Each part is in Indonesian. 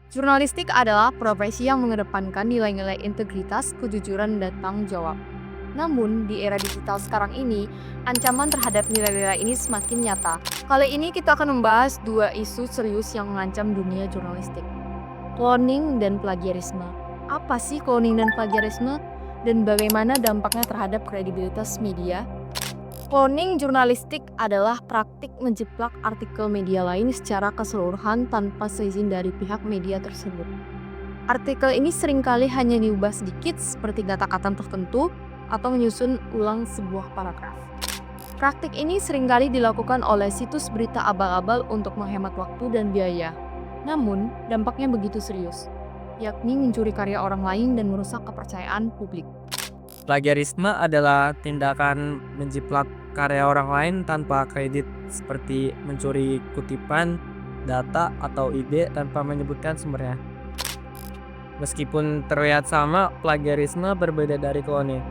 Jurnalistik adalah profesi yang mengedepankan nilai-nilai integritas, kejujuran, dan tanggung jawab. Namun, di era digital sekarang ini, ancaman terhadap nilai-nilai ini semakin nyata. Kali ini kita akan membahas dua isu serius yang mengancam dunia jurnalistik. Cloning dan plagiarisme. Apa sih cloning dan plagiarisme? Dan bagaimana dampaknya terhadap kredibilitas media? Cloning jurnalistik adalah praktik menjiplak artikel media lain secara keseluruhan tanpa seizin dari pihak media tersebut. Artikel ini seringkali hanya diubah sedikit seperti kata-kata tertentu atau menyusun ulang sebuah paragraf. Praktik ini seringkali dilakukan oleh situs berita abal-abal untuk menghemat waktu dan biaya. Namun, dampaknya begitu serius, yakni mencuri karya orang lain dan merusak kepercayaan publik. Plagiarisme adalah tindakan menjiplak karya orang lain tanpa kredit, seperti mencuri kutipan, data, atau ide tanpa menyebutkan sumbernya. Meskipun terlihat sama, plagiarisme berbeda dari cloning.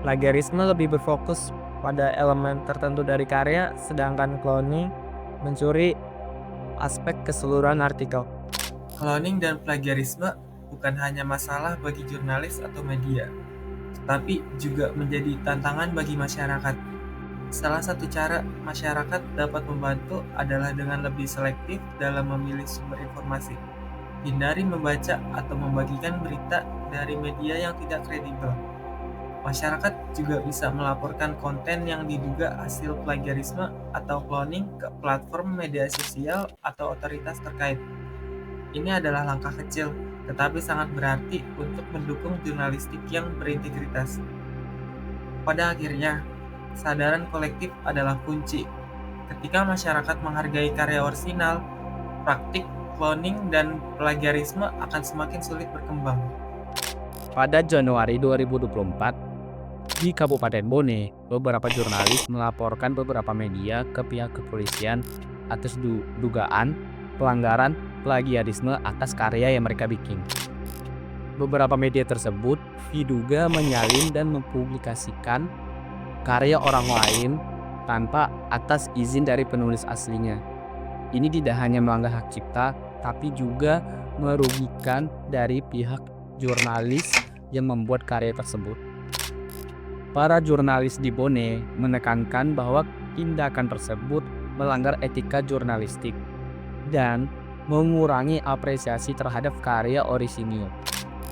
Plagiarisme lebih berfokus pada elemen tertentu dari karya, sedangkan cloning mencuri aspek keseluruhan artikel. Cloning dan plagiarisme bukan hanya masalah bagi jurnalis atau media, tetapi juga menjadi tantangan bagi masyarakat. Salah satu cara masyarakat dapat membantu adalah dengan lebih selektif dalam memilih sumber informasi. Hindari membaca atau membagikan berita dari media yang tidak kredibel. Masyarakat juga bisa melaporkan konten yang diduga hasil plagiarisme atau cloning ke platform media sosial atau otoritas terkait. Ini adalah langkah kecil, tetapi sangat berarti untuk mendukung jurnalistik yang berintegritas. Pada akhirnya, kesadaran kolektif adalah kunci. Ketika masyarakat menghargai karya orisinal, praktik cloning dan plagiarisme akan semakin sulit berkembang. Pada Januari 2024, di Kabupaten Bone, beberapa jurnalis melaporkan beberapa media ke pihak kepolisian atas dugaan pelanggaran plagiarisme atas karya yang mereka bikin. Beberapa media tersebut diduga menyalin dan mempublikasikan karya orang lain tanpa atas izin dari penulis aslinya. Ini tidak hanya melanggar hak cipta, tapi juga merugikan dari pihak jurnalis yang membuat karya tersebut. Para jurnalis di Bone menekankan bahwa tindakan tersebut melanggar etika jurnalistik dan mengurangi apresiasi terhadap karya orisinil.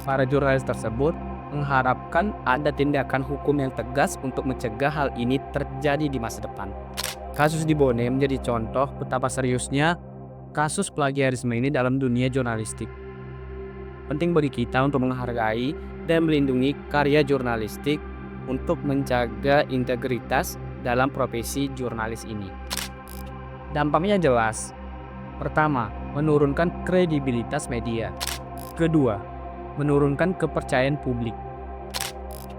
Para jurnalis tersebut mengharapkan ada tindakan hukum yang tegas untuk mencegah hal ini terjadi di masa depan. Kasus di Bone menjadi contoh betapa seriusnya kasus plagiarisme ini dalam dunia jurnalistik. Penting bagi kita untuk menghargai dan melindungi karya jurnalistik untuk menjaga integritas dalam profesi jurnalis ini. Dampaknya jelas. Pertama, menurunkan kredibilitas media. Kedua, menurunkan kepercayaan publik.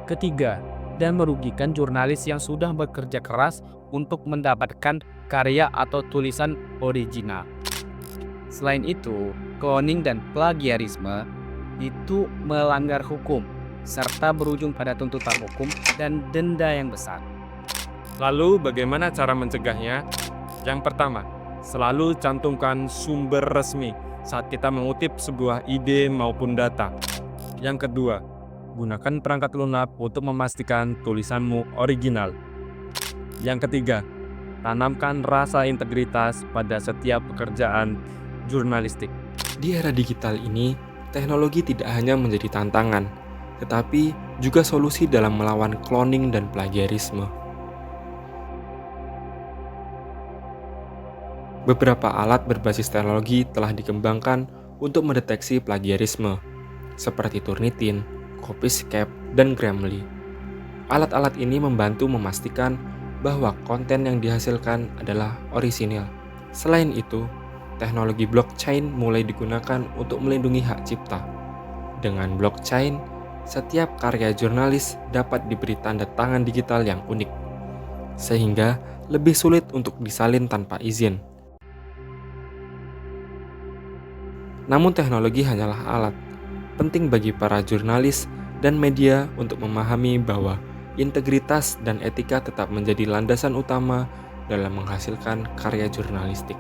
Ketiga, dan merugikan jurnalis yang sudah bekerja keras untuk mendapatkan karya atau tulisan original. Selain itu, cloning dan plagiarisme itu melanggar hukum serta berujung pada tuntutan hukum dan denda yang besar. Lalu bagaimana cara mencegahnya? Yang pertama, selalu cantumkan sumber resmi saat kita mengutip sebuah ide maupun data. Yang kedua, gunakan perangkat lunak untuk memastikan tulisanmu original. Yang ketiga, tanamkan rasa integritas pada setiap pekerjaan jurnalistik. Di era digital ini, teknologi tidak hanya menjadi tantangan, tetapi juga solusi dalam melawan cloning dan plagiarisme. Beberapa alat berbasis teknologi telah dikembangkan untuk mendeteksi plagiarisme, seperti Turnitin, Copyscape, dan Grammarly. Alat-alat ini membantu memastikan bahwa konten yang dihasilkan adalah orisinil. Selain itu, teknologi blockchain mulai digunakan untuk melindungi hak cipta. Dengan blockchain, setiap karya jurnalis dapat diberi tanda tangan digital yang unik, sehingga lebih sulit untuk disalin tanpa izin. Namun teknologi hanyalah alat. Penting bagi para jurnalis dan media untuk memahami bahwa integritas dan etika tetap menjadi landasan utama dalam menghasilkan karya jurnalistik.